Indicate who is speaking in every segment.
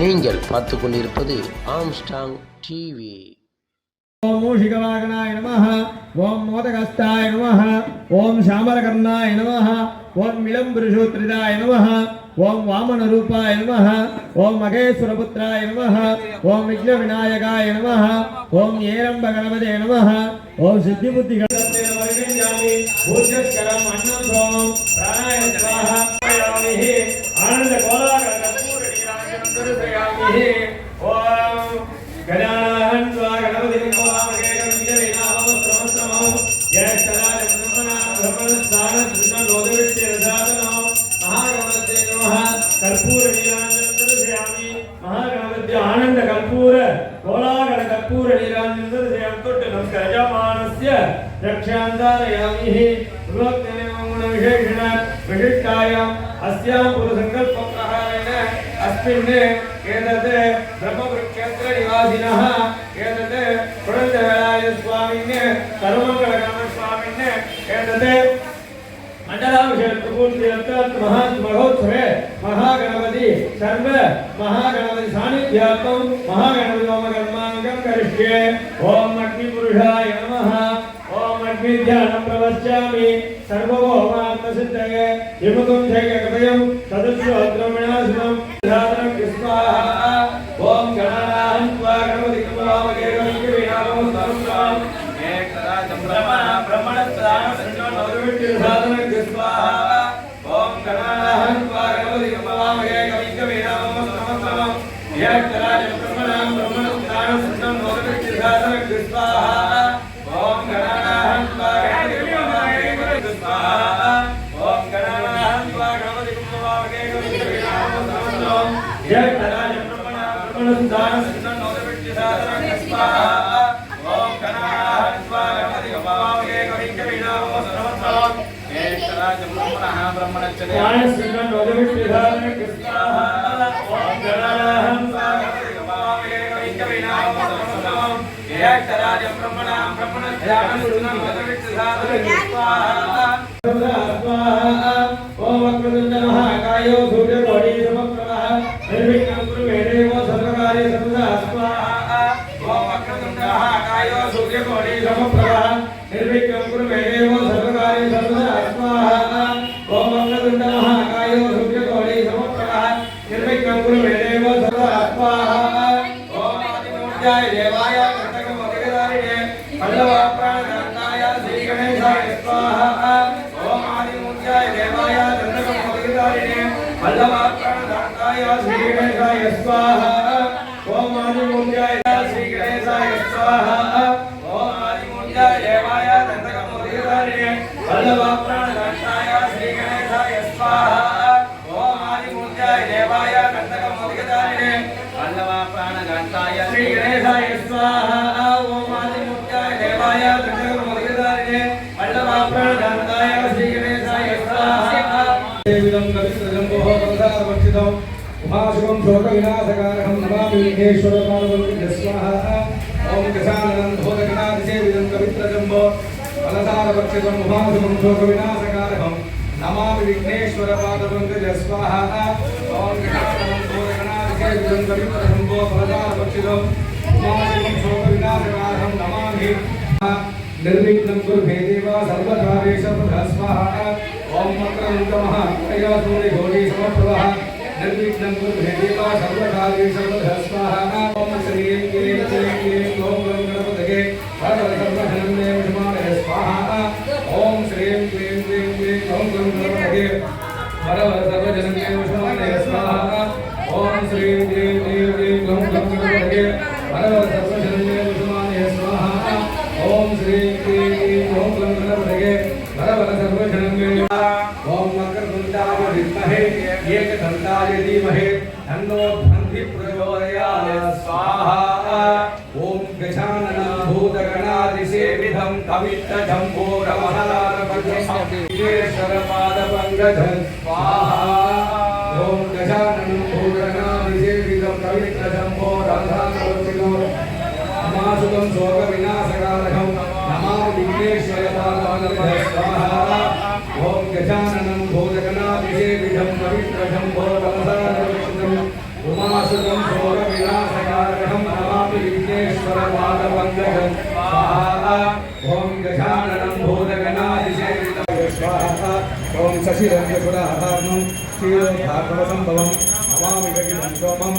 Speaker 1: நீங்கள் பார்த்து கொண்டிருப்பது ஆம்ஸ்டாங் டிவி.
Speaker 2: ஓம் மூஷிகவாகனாய நமः. ஓம் மோதகஸ்தாய நமः. ஓம் சாமரகர்ணாய நமः. ஓம் விளம்புருஷோத்ரிதாய நமः. ஓம் வாமனரூபாய நமः. ஓம் மகேஸ்வரபுத்திராய நமः. ஓம் விக்னவிநாயகாய நமः. ஓம் ஏரம்பகணபதே நமः. ஓம் சித்திபுத்தி கணபதே நமः. பூஜ்யஸ்கரம் அன்னம் சோமம் பிராணாயம் ஸ்வாஹா பயாமிஹி. ஆனந்த கோலாகல கற்பூர நீராஜனம் தரிசயாமிஹி. ஓம் கணானாஹன் ஸ்வா கணபதி நமோஹாமகே கவிஞரே நாமம் சமஸ்தமம் யேஷ்டராஜ பிரம்மணாம் பிரம்மணஸ்தான திருநோதவிஷ்ய ரசாதனம் மகாகணபதே நமः. கற்பூர நீராஜனம் தரிசயாமி. மகாகணபதி ஆனந்த கற்பூர கோலாகல கற்பூர நீராஜனம் தரிசயாமி. தொட்டு நமஸ்கார யஜமானஸ்ய ரக்ஷாந்தாரயாமிஹி. விசேஷண விசிஷ்டாயாம் அஸ்யாம் புருஷங்கல்ப பிரகாரேண அஸ்மின் ஏதத் பிரம்மவృక్షேத்திர நிவாசினः ஏதத் குழந்தைவேளாய சுவாமின் சர்வமங்களகண சுவாமின் ஏதத் மண்டலாபிஷேகபூர்த்தியர்த்தாத் மகோத்சவே மகாகணபதி சர்வ மகாகணபதி சாநித்யார்த்தம் மகாகணபதி ஹோமகர்மாங்கம் கரிஷ்யே. ஓம் அக்னிபுருஷாய நமः. ஓம் அக்னித்யானம் பிரவச்சாமி. सर्वभौमात्मसिद्धये विमुखं जयकटयं सदस्योत्रं विनाशनं धातनं स्वाहा. ओम गणानाहं त्वा गणपति नमामहे गणपतिनामं सर्वं एकराजं ब्रह्मणस्तान संजोनोर्विट्टि धातनं स्वाहा. ओम गणानाहं त्वा गणपति नमामहे गणपतिनामं सर्वं एकराजं ब्रह्मणस्तान संजोनोर्विट्टि धातनं स्वाहा. ओम गणानाहं त्वा गणपति ओम गणानाहं त्वा गणपति नमामहे गणपतिनामं सर्वं एकराजं ब्रह्मणस्तान संजोनोर्विट्टि धातनं स्वाहा. ओम गणानाहं त्वा गणपति नमामहे गणपतिनामं सर्वं एकराजं ब्रह्मणस्तान संजोनोर्विट्टि धातनं स्वाहा. ओम गणानाहं त्वा गणपति नमामहे गणपतिनामं सर्वं एकराजं ब्रह्मणस्तान संजोनोर्विट्टि धातनं स्वाहा. ओम वक्रतुंड महाकायो सूर्यकोटि समप्रभः निर्विघ्नं कुरु मे देव सर्वकार्येषु सर्वदा स्वाहा. ओम वक्रतुंड महाकायो सूर्यकोटि समप्रभः निर्विघ्नं कुरु मे देव सर्वकार्येषु सर्वदा स्वाहा. ओम वक्रतुंड महाकायो सूर्यकोटि समप्रभः निर्विघ्नं कुरु मे देव सर्वदा स्वाहा. ओम आदिमूर्त्याय देवाय कर्तकमोदकधारिणे पल्लवप्राणदाताय श्री गणेशाय स्वाहा. ओम आदिमूर्त्याय देवाय कर्तकमोदकधारिणे पल्लवप्राणदाताय श्री गणेशाय स्वाहा. ओम आदिमूर्त्याय श्री गणेशाय स्वाहा. ओम आदिमूर्त्याय देवाय कर्तकमोदकधारिणे पल्लवप्राणदाताय श्री गणेशाय स्वाहा. ओम आदिमूर्त्याय देवाय कर्तकमोदकधारिणे पल्लवप्राणदाताय श्री गणेशाय स्वाहा. ओम आदिमूर्त्याय देवाय कर्तकमोदकधारिणे पल्लवप्राणदाताय श्री गणेशाय स्वाहा. देविदं कवित्रजम्बोः प्रसादभक्षितम् उमाशुभं शोकविनाशकारकं नमामि विघ्नेश्वरपार्वतीभ्यः स्वाहा. ओम गजाननं भूतगणाधिसेविदं कवित्रजम्बो प्रसादभक्षितम् उमाशुभं शोकविनाशकारकं नमामि विघ्नेश्वरपार्वतीभ्यः स्वाहा. ओम गजाननं भूतगणाधिसेविदं कवित्रजम्बो प्रसादभक्षितम् उमाशुभं शोकविनाशकारकं नमामि निर्विघ्नं कुरु मे देव सर्वकार्येषु स्वाहा. ओम वक्रतुंड महाकायो सूर्यकोटि समप्रभः निर्विघ्नं कुरु मे देव सर्वकार्येषु स्वाहा. ओम श्रीं क्लीं क्लीं क्लीं ओम गणपतये सर्वधर्मधनमे विष्माणे स्वाहा. ओम श्रीं क्लीं क्लीं क्लीं ओम गणपतये सर्वजनमे विष्माणे स्वाहा. ओम श्रीं क्लीं क्लीं क्लीं ओम गणपतये सर्वजनमे विष्माणे स्वाहा. ओम श्रीं क्लीं क्लीं ओम गणपतये सर्वजनमे. ओम वक्रतुंडाय विद्महे एकदन्ताय धीमहि तन्नो बन्धि प्रचोदयात् स्वाहा. ओम गजाननं भूतगणाधिसेवितं कवित्रजम्बो ब्रह्मणारपञ्चेश्वरपादपङ्कजं स्वाहा. ओम गजाननं भूतगणाधिसेवितं कवित्रजम्बो ब्रह्मणारपञ्चेश्वरपादपङ्कजं उमासुतं शोकविनाशकारकं नमामि विघ्नेश्वरपादपङ्कजं स्वाहा. ओम गजाननं भूतगणाधिसेवितं कवित्रजम्बो ब्रह्मणारपञ्चेश्वरपादपङ्कजं उमासुतं शोकविनाशकारकं नमामि विघ्नेश्वरपादपङ्कजं स्वाहा ॐ गजाननं भूतगणाधिसेवितं स्वाहा ॐ शशिरञ्जपुराधारणं क्षीरोद्धारणसम्भवं नमामि गगिनं सोमं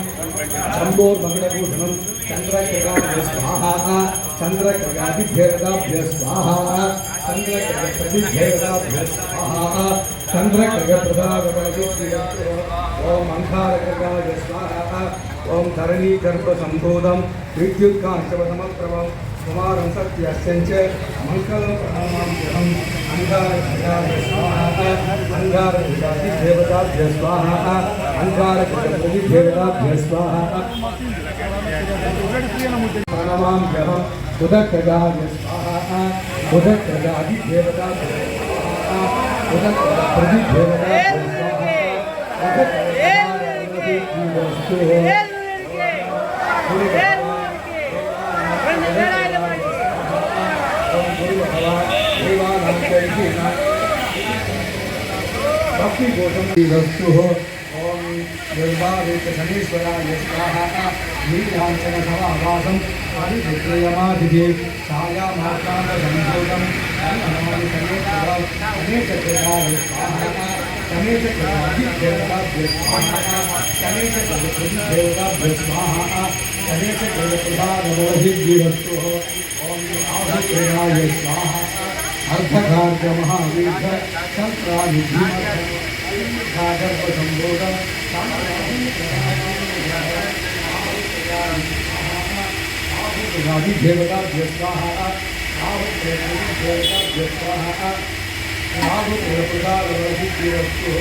Speaker 2: शम्भोर्मकुटभूषणं चन्द्रकगाभ्य स्वाहा चन्द्रकगादिभ्येदाभ्य स्वाहा चन्द्रकगप्रतिभ्येदाभ्य स्वाहा चन्द्रकगप्रदागमनसिद्धिः ॐ अंकारकगाय स्वाहा ॐ धरणीगर्भसम्भूतं विद्युत्काञ्चवसमप्रभं कुमारं सत्यस्यञ्च मङ्गलं प्रणमाम्यहम् अंकारकगाय स्वाहा अंकारकगादिभ्येदाभ्य स्वाहा अंकारकगप्रतिभ्येदाभ्य स्वाहा प्रणमाम्यहम् उदकगाय स्वाहा उदकगादिभ्येदाभ्य स्वाहा उदकप्रतिभ्येदाभ्य ओम निर्वादित शनीश्वराय स्वाहा नीलांचन समावासम आदित्ययमादिजे छायामाकांडसंभूतं नमामि शनेश्वराय शनेश्वराय स्वाहा शनेश्वरादिभ्येदाभ्य स्वाहा शनेश्वरप्रतिभ्येदाभ्य स्वाहा शनेश्वरप्रदानबलसिद्धिरस्तुः ओम आदित्ययाय स्वाहा अर्धकार्यमहावीर्य संक्रामिधिमर्धगर्भसम्भूतं आदित्ययादिभ्येदाभ्य स्वाहा आहुतिभ्येदाभ्य स्वाहा आहुतिप्रदानबलसिद्धिरस्तुः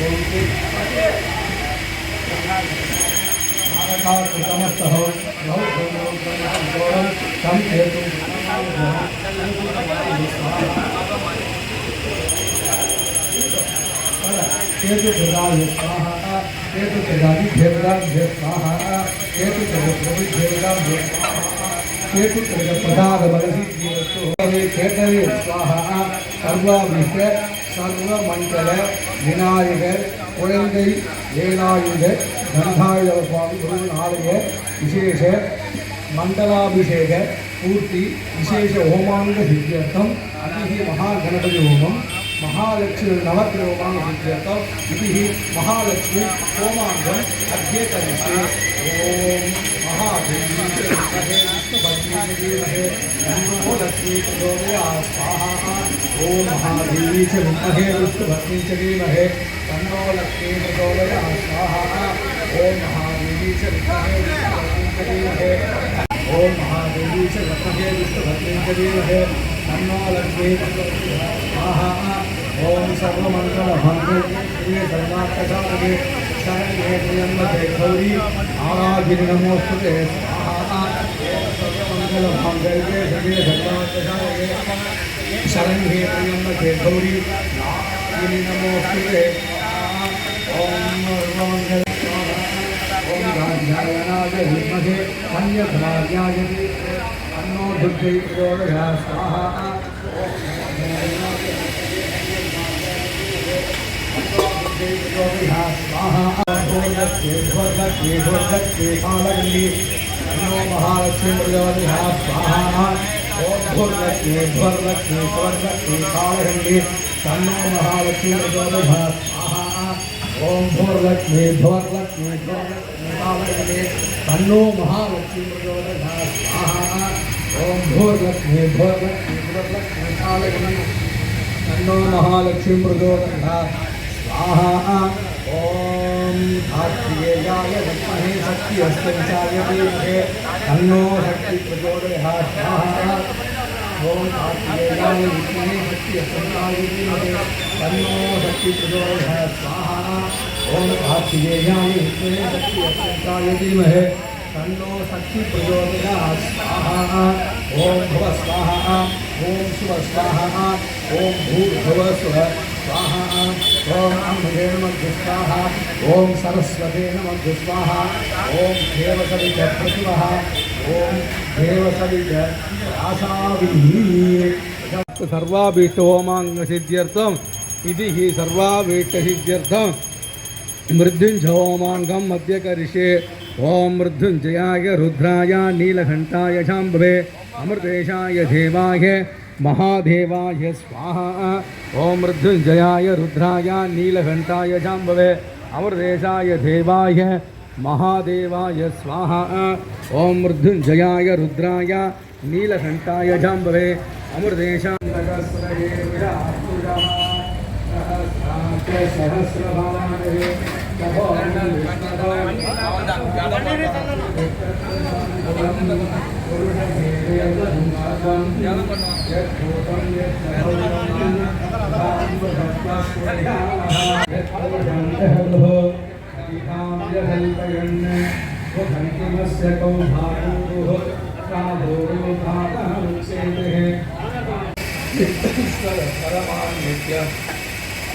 Speaker 2: ओम कृतमस्तः गौरवं तं हेतुं केतुप्रदाय स्वाहा केतुप्रदादिभ्येदाभ्य स्वाहा केतुप्रभुभ्येदाभ्य स्वाहा केतुप्रदानबलसिद्धिरस्तुः केतवे स्वाहा सर्वाभिष्ट सर्वमंगल विनायक குழந்தை வேலாயுத கனகாயுத சுவாமி குருநாளைய விசேஷ மண்டலாபிஷேக பூர்த்தி விசேஷ ஹோமாங்க சித்தியர்த்தம் அதிகி மகாகணபதி ஹோமம் महालक्ष्मी नवग्रह होमांग सिद्ध्यर्थम इति महालक्ष्मी होमांगम अध्येतरिष्ये ओम महादेवी विष्णुभद्रीमहे नमो लक्ष्मी प्रचोदयात् स्वाहा ओम महादेवी च विद्महे विष्णुभद्री च धीमहि तन्नो लक्ष्मी प्रचोदयात् स्वाहा ओम महादेवी च विद्महे विष्णुभद्री च धीमहि ओम महादेवी च विद्महे विष्णुभद्री च धीमहि तन्नो लक्ष्मी प्रचोदयात् स्वाहा ओम सर्वमंगलभंगे श्री सर्वार्थसाधके शरण्ये त्र्यंबके गौरी नारायणि नमोस्तुते स्वाहा सर्वमंगलभंगे श्री सर्वार्थसाधके शरण्ये त्र्यंबके गौरी नारायणि नमोस्तुते ओम सर्वमंगल ओम गांधारनाय विद्महे कन्यकराज्याय तन्नो दुर्गे प्रचोदयात् स्वाहा नमो महालक्ष्मी प्रचोदयात् स्वाहा ओम भूर्लक्ष्मी ध्वरलक्ष्मी स्वर्लक्ष्मी कालगंडी तन्नो महालक्ष्मी प्रचोदयात् स्वाहा ओम भूर्लक्ष्मी ध्वरलक्ष्मी स्वर्लक्ष्मी कालगंडी तन्नो महालक्ष्मी प्रचोदयात् स्वाहा ओम भूर्लक्ष्मी ध्वरलक्ष्मी स्वर्लक्ष्मी कालगंडी तन्नो महालक्ष्मी प्रचोदयात् स्वाहा ओम कार्तिकेयाय विद्महे शक्ति हस्तचार्य धीमहि तन्नो शक्ति प्रचोदयात् स्वाहा ओम कार्तिकेयाय विद्महे शक्ति हस्तचार्य धीमहि तन्नो शक्ति प्रचोदयात् स्वाहा ओम कार्तिकेयाय विद्महे शक्ति हस्तचार्य धीमहि तन्नो शक्ति प्रचोदयात् स्वाहा ओम भुव स्वाहा ओम शिव स्वाहा ओम भूर्भुवः स्वः स्वाहा ओम अम्बे नमः स्वाहा ओम सरस्वती नमः स्वाहा ओम देवसवित प्रतिभः ओम देवसवित आशाभिः सर्वाभीष्ट होमांग सिद्ध्यर्थम इति हि सर्वाभीष्ट सिद्ध्यर्थम मृत्युंजयोमाङ्गं मध्यकरिष्ये ॐ मृत्युञ्जयाय रुद्राय नीलकण्ठाय शाम्भवे अमृतेशाय देवाय महादेवाय स्वाहा ॐ मृत्युञ्जयाय रुद्राय नीलकण्ठाय शाम्भवे अमृतेशाय देवाय महादेवाय स्वाहा ॐ मृत्युञ्जयाय रुद्राय नीलकण्ठाय शाम्भवे अमृतेशाय सहस्रभागे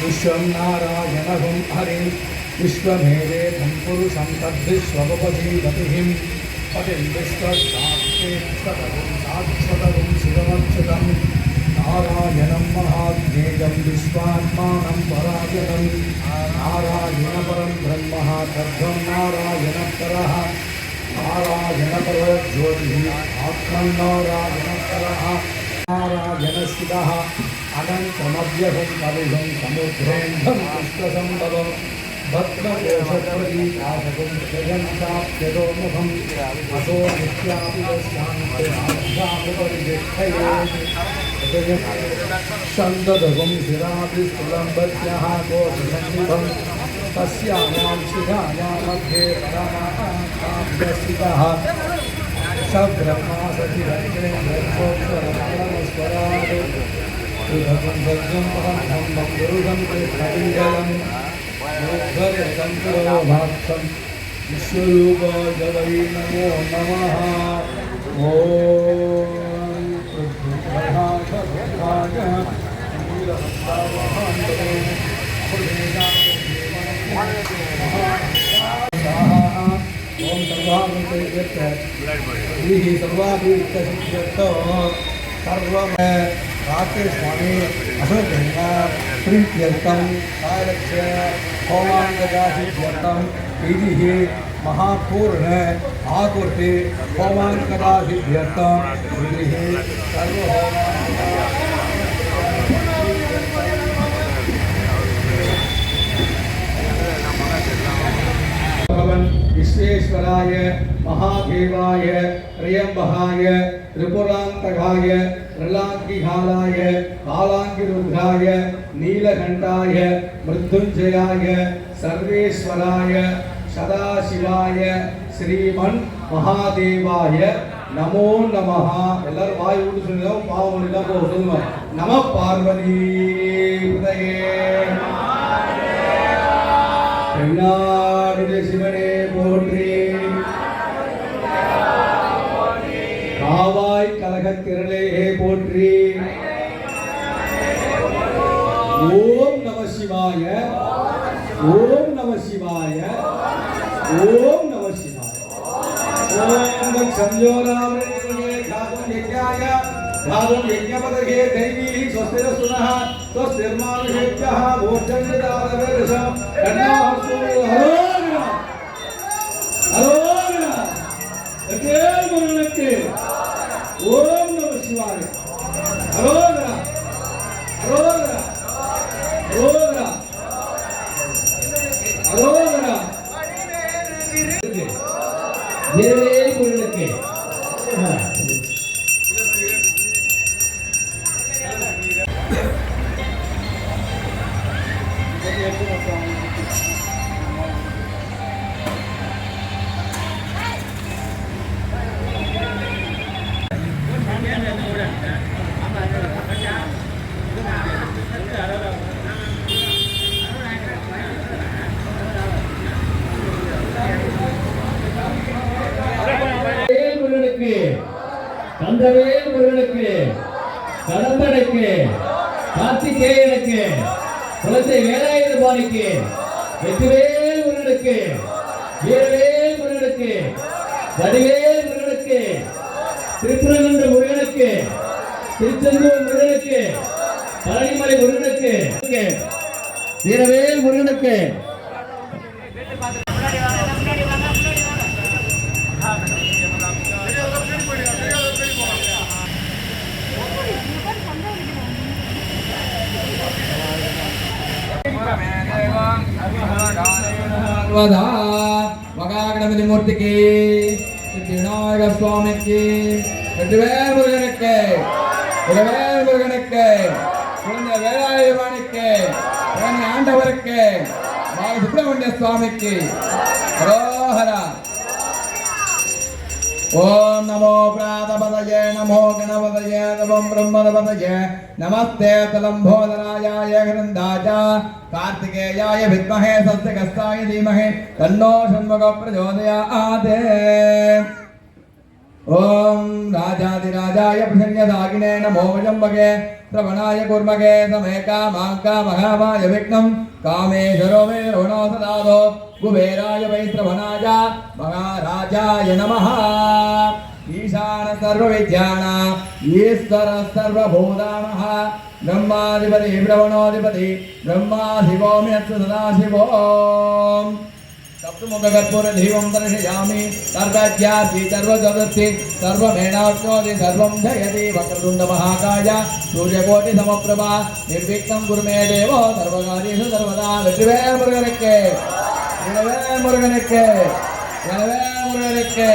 Speaker 2: विश्वं नारायणं हरिं विश्वमेवेदं पुरुषं तद्विश्वपतिं पतिं विश्वशास्त्रं शिवमच्युतं नारायणं महाज्ञेयं विश्वात्मानं परायणं नारायणपरं ब्रह्म तद्वं नारायणपरः नारायणपरो ज्योतिः आत्मं नारायणपरः नारायणस्थितः अनन्तमव्यहं कविहं समुद्रेन्दं पुष्पसम्भवं भद्रकोशप्रदीकाशकं जगन्ताप्यतोमुखम् असो नित्यापि शान्तमुपरिष्ठये शिराभिस्तुलम्बत्यः कोशसन्निभं तस्यायां शिखायां मध्ये परमास्थितः सब्रह्मा सचिरत्नेन्द्रोक्षरस्वरात् सुधकं सज्जं परं पुरुषं कृष्णपिङ्गलं योद्धरतं पुरोभाक्षं विश्वरूपाय वै नमो नमः ॐ पृथ्वीप्रभासभद्राय नीलभद्रावहान्तरे ओम सर्वाभियुक्तसिद्ध्यर्थो सर्वं राकेश स्वामी अशोकलिंगा प्रीत्यर्थं कालक्ष्य होमाङ्गदासिद्ध्यर्थं इदिः महापूर्ण आकुर्ति होमाङ्गदासिद्ध्यर्थं इदिः विश्वेश्वराय महादेवाय त्र्यंबकाय त्रिपुरांतकाय त्रिलांकिहालाय कालांगिरुद्राय नीलकंठाय मृत्युंजयाय सर्वेश्वराय सदाशिवाय श्रीमन् महादेवाय नमो नमः எல்லாரும் வாய் விட்டு சொல்லுங்க பாவம் இல்ல போ சொல்லுங்க நம பார்வதி பதயே தென்னாடுடைய சிவனே போற்றி காவாய் கலகத்திரளே போற்றி ஓம் நம சிவாய ஓம் நம சிவாய ஓம் நம சிவாய ஓம் சஞ்சோராமரே காதம் யஜ்ஞாய காதம் யஜ்ஞபதகே தைவீ ஸ்வஸ்திர சுனः स्वस्तिर्मानुषेभ्यः भोजनदानवेदशं कन्याहस्तु हरोगरा हरोगरा अकेल मुरुनक्के ओम नमः शिवाय हरोगरा हरोगरा हरोगरा हरोगरा देवे मुरुनक्के கந்தவேல் முருகனுக்கு கடம்பனுக்கு கார்த்திகேயனுக்கு குலசை வேலாயுதபாணிக்கு வெற்றிவேல் முருகனுக்கு வீரவேல் முருகனுக்கு வடிவேல் முருகனுக்கு திருப்பரங்குன்ற முருகனுக்கு திருச்செந்தூர் முருகனுக்கு பழனிமலை முருகனுக்கு வீரவேல் முருகனுக்கு
Speaker 3: மகாகணபதி மூர்த்திக்கு விநாயகர் சுவாமிக்கு வெற்றிவேல் முருகனுக்கு வெற்றிவேல் முருகனுக்கு குழந்தை வேலாயுதவாணிக்கு குழந்தை ஆண்டவருக்கு சுப்பிரமணிய சுவாமிக்கு ஹரோஹரா. ஓம் நமோ பிராதபதயே நமோ கணபதயே நமம் பிரம்மதபதயே நமஸ்தே தலம்போதராயாய கிருந்தாஜ கார்த்திகேயாய வித்மஹே சத்யகஸ்தாய தீமஹி தன்னோ ஷண்முக பிரச்சோதயாத். ஓம் ராஜாதிராஜாய பிரசன்யதாகினே நமோ வஜம்பகே श्रवणाय कुर्मगे समे कामाङ्कामहामाय विघ्नं कामेश्वरो मे रवणो सदादो कुबेराय वै श्रवणाय महाराजाय नमः. ईशान सर्वविद्याना ईश्वर सर्वभूतानः ब्रह्माधिपति ब्रह्मणोऽधिपति ब्रह्मा शिवो मे सदाशिवो. सप्तमुखकर्पूरदीपं दर्शयामि सर्वज्ञाति सर्वजगति सर्वमेणाप्नोति सर्वं जयति वक्रतुण्डमहाकाय सूर्यकोटिसमप्रभा निर्विघ्नं कुरु मे देवो सर्वकार्येषु सर्वदा. வெற்றிவேல் முருகனுக்கு வெற்றிவேல் முருகனுக்கு வெற்றிவேல் முருகனுக்கு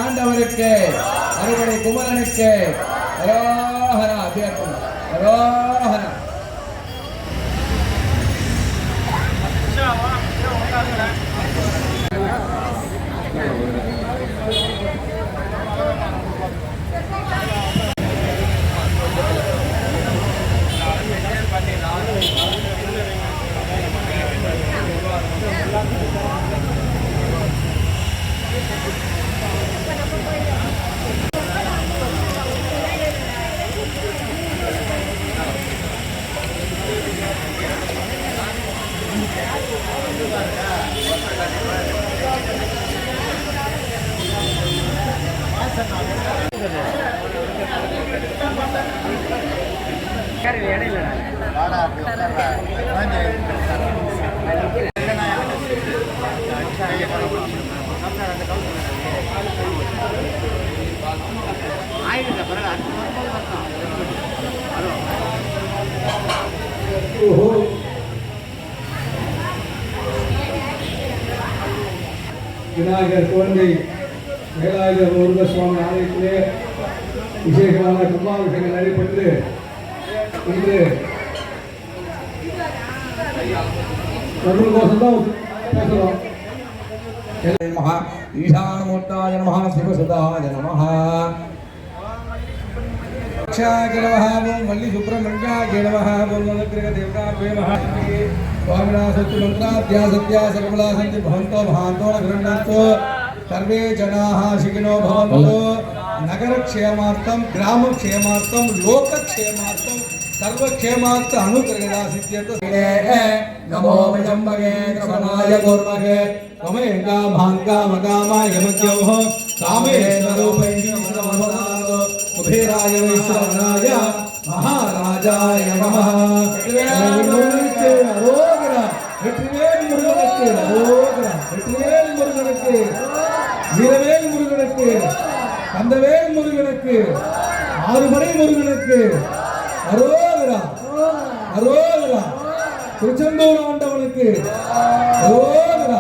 Speaker 3: ஆண்டவருக்கு அறுபடை குமரனுக்கு ஹரோஹரா. அபியர்த்தம் ஹரோஹரா.
Speaker 4: விநாயகர் குழந்தை வேலாயுத முருக சுவாமி ஆலயத்திலே விசேஷமான கும்பாபிஷேகம் நடைபெற்று இன்று கோசம்தான் பேசுகிறோம்.
Speaker 3: நமः ஈசானமூர்த்தாய நமः சிவசுதாய நமः அக்ஷாய நமः ஓம் வள்ளி சுப்பிரமணியாய நமः ஓம் நவக்கிரக தேவதாய நமः स्वामिना सत्य मंत्राद्या सत्या सर्वला सन्ति भवन्तो महान्तो नगरन्तो सर्वे जनाः सुखिनो भवन्तु. नगरक्षेमार्थं ग्रामक्षेमार्थं लोकक्षेमार्थं सर्वक्षेमार्थ अनुग्रहदा सिद्ध्यते. नमो वजम्बगे श्रवणाय कुर्मगे कमेङ्गा भाङ्गा मगामाय मध्यमः कामेश्वरोपैश्वरमदानो कुबेराय वैश्रवणाय महाराजाय नमः. வெற்றிவேல் முருகனுக்கு அரோகரா. வெற்றிவேல் முருகனுக்கு வீரவேல் முருகனுக்கு கந்தவேல் முருகனுக்கு ஆறுபடை முருகனுக்கு அரோகரா அரோகரா. திருச்செந்தூர் ஆண்டவனுக்கு அரோகரா.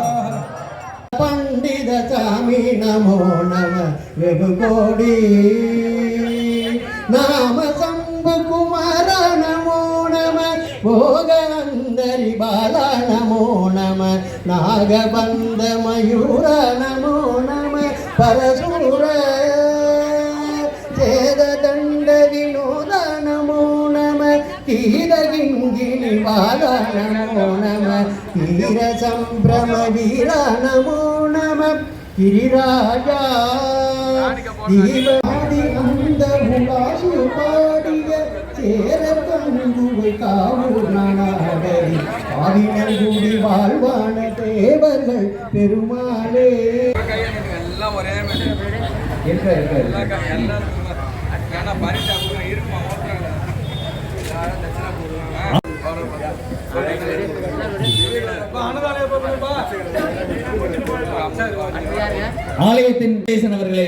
Speaker 5: पंडित स्वामी नमो नम वेगु कोडी नाम शंभु कुमार नमो नम भोगंदरी बाला नमो नम नागबंध मयूर नमो नम परशुर चेद दंड विनोद नमो नम कीरगिंगिनी बाला नमो नम कीर संभ्रम वीर नमो नम गिरिराजा दीवादी अंद भुलाशु पाडिय चेर कंगुவை காவுனாடரி ஆவினங்குடி வாழ்வான தேவர்கள் பெருமாளே.
Speaker 3: எல்லாம் ஒரே மாதிரி இருக்க இருக்க எல்லாம் பரிசா இருக்குமா எல்லாரும் தட்சிணா போடுவாங்க.
Speaker 2: ஆலயத்தின் தேசன் அவர்களை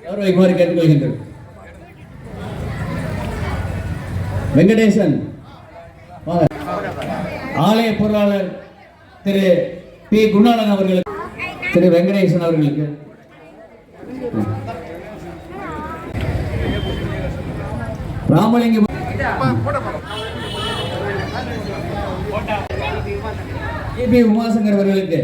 Speaker 2: கௌரவிக்குமாறு கேட்டுக்கொள்கின்றனர். வெங்கடேசன் ஆலய பொருளாளர் திரு பி குணாளன் அவர்களுக்கு, திரு வெங்கடேசன் அவர்களுக்கு, ராமலிங்கம் பி உமாசங்கர் அவர்களுக்கு,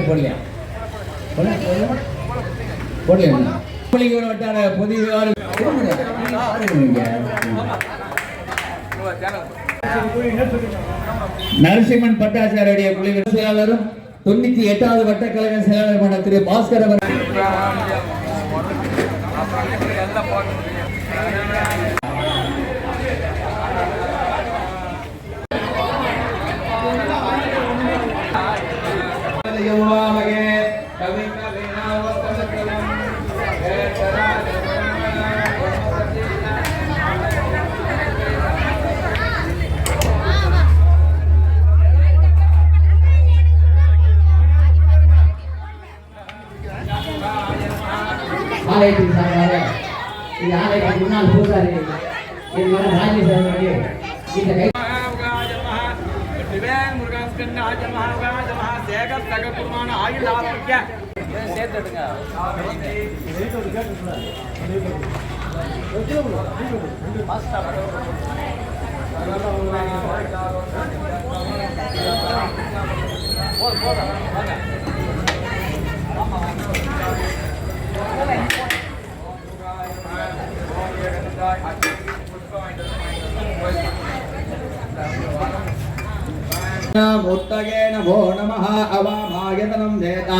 Speaker 2: போடலையா வட்டார பொது நரசிம்மன் பட்டாச்சாரிய குழுவின் செயலாளரும் 98வது வட்டக்கழக செயலாளருமான திரு பாஸ்கர் அவர்
Speaker 5: ஆலயத்தின் சார்பாக இந்த ஆலயத்தின் முன்னாள் பூசாரி என் மகன் ராஜேஷ் அவர்களுக்கு இந்த கை
Speaker 6: मुत्तगे नमो नमः अवामायतनं देता